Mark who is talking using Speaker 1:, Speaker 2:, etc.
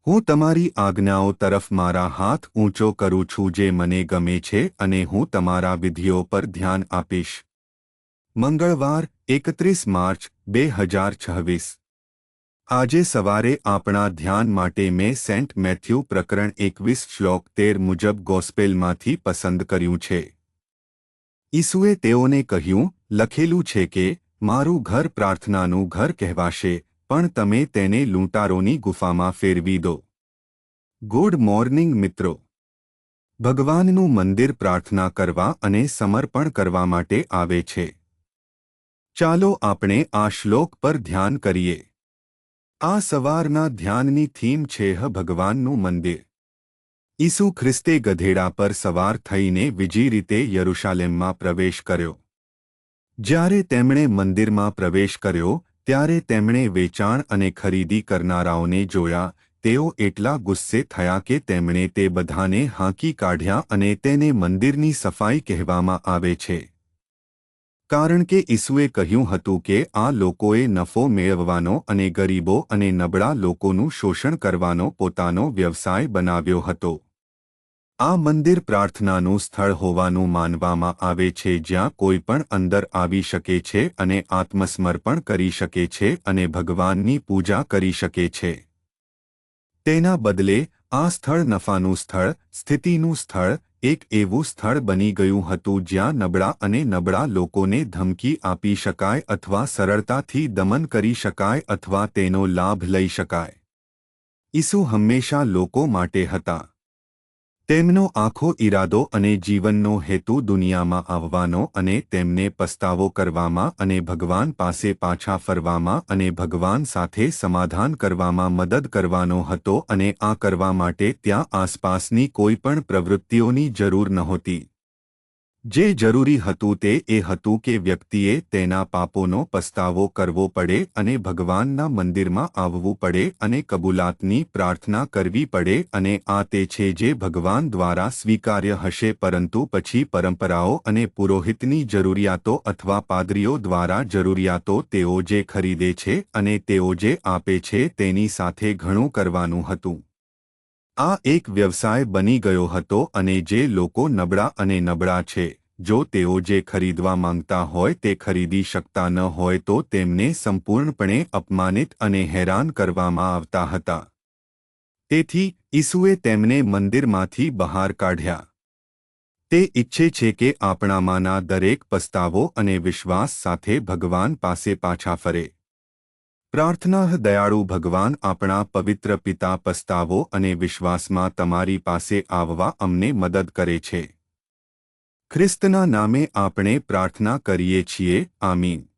Speaker 1: હું તમારી આજ્ઞાઓ તરફ મારા હાથ ઊંચો કરું છું જે મને ગમે છે અને હું તમારા વિધિઓ પર ધ્યાન આપીશ. મંગળવાર 31 માર્ચ 2026. આજે સવારે આપણા ધ્યાન માટે મેં સેન્ટ મેથ્યુ પ્રકરણ 21 શ્લોક 13 મુજબ ગોસ્પેલમાંથી પસંદ કર્યું છે. ઈસુએ તેઓને કહ્યું, લખેલું છે કે મારું ઘર પ્રાર્થનાનું ઘર કહેવાશે, પણ તમે તેને લૂંટારોની ગુફામાં ફેરવી દો. ગુડ મોર્નિંગ મિત્રો. ભગવાનનું મંદિર પ્રાર્થના કરવા અને સમર્પણ કરવા માટે આવે છે. ચાલો આપણે આ શ્લોક પર ધ્યાન કરીએ. આ સવારના ધ્યાનની થીમ છે ભગવાનનું મંદિર. ઈસુ ખ્રિસ્તે ગધેડા પર સવાર થઈને વિજયી રીતે યરુશાલેમમાં પ્રવેશ કર્યો. જ્યારે તેમણે મંદિરમાં પ્રવેશ કર્યો ત્યારે તેમણે વેચાણ અને ખરીદી કરનારાઓને જોયા. તેઓ એટલા ગુસ્સે થયા કે તેમણે તે બધાને હાંકી કાઢ્યા અને તેને મંદિરની સફાઈ કહેવામાં આવે છે. કારણ કે ઈસુએ કહ્યું હતું કે આ લોકોએ નફો મેળવવાનો અને ગરીબો અને નબળા લોકોનું શોષણ કરવાનો પોતાનો વ્યવસાય બનાવ્યો હતો. આ મંદિર પ્રાર્થનાનું સ્થળ હોવાનું માનવામાં આવે છે જ્યાં કોઈ પણ અંદર આવી શકે છે અને આત્મસમર્પણ કરી શકે છે અને ભગવાનની પૂજા કરી શકે છે. તેના બદલે આ સ્થળ નફાનું સ્થળ, સ્થિતિનું સ્થળ, એક એવું સ્થળ બની ગયું હતું જ્યાં નબળા અને નબળા લોકોને ધમકી આપી શકાય અથવા સરળતાથી દમન કરી શકાય અથવા તેનો લાભ લઈ શકાય. ઈસુ હંમેશા લોકો માટે હતા. તેમનો આખો ઈરાદો અને જીવનનો હેતુ દુનિયામાં આવવાનો અને તેમને પસ્તાવો કરવામાં અને ભગવાન પાસે પાછા ફરવામાં અને ભગવાન સાથે સમાધાન કરવામાં મદદ કરવાનો હતો અને આ કરવા માટે ત્યાં આસપાસની કોઈ પણ પ્રવૃત્તિઓની જરૂર નહોતી. જે જરૂરી હતું તે એ હતું કે વ્યક્તિએ તેના પાપોનો પસ્તાવો કરવો પડે અને ભગવાનના મંદિરમાં આવવું પડે અને કબૂલાતની પ્રાર્થના કરવી પડે અને આ તે છે જે ભગવાન દ્વારા સ્વીકાર્ય હશે પરંતુ પછી પરંપરાઓ અને પુરોહિતની જરૂરિયાતો અથવા પાદરીઓ દ્વારા જરૂરિયાતો તેઓ જે ખરીદે છે અને તેઓ જે આપે છે તેની સાથે ઘણું કરવાનું હતું. આ એક વ્યવસાય બની ગયો હતો અને જે લોકો નબળા અને નબળા છે, જો તેઓ જે ખરીદવા માંગતા હોય તે ખરીદી શકતા ન હોય તો તેમને સંપૂર્ણપણે અપમાનિત અને હેરાન કરવામાં આવતા હતા. તેથી ઈસુએ તેમને મંદિરમાંથી બહાર કાઢ્યા. તે ઈચ્છે છે કે આપણામાંના દરેક પસ્તાવો અને વિશ્વાસ સાથે ભગવાન પાસે પાછા ફરે. પ્રાર્થના દયાળુ ભગવાન આપણા પવિત્ર પિતા પસ્તાવો અને વિશ્વાસમાં તમારી પાસે આવવા અમને મદદ કરે છે. ખ્રિસ્તના નામે આપણે પ્રાર્થના કરીએ છીએ. આમીન.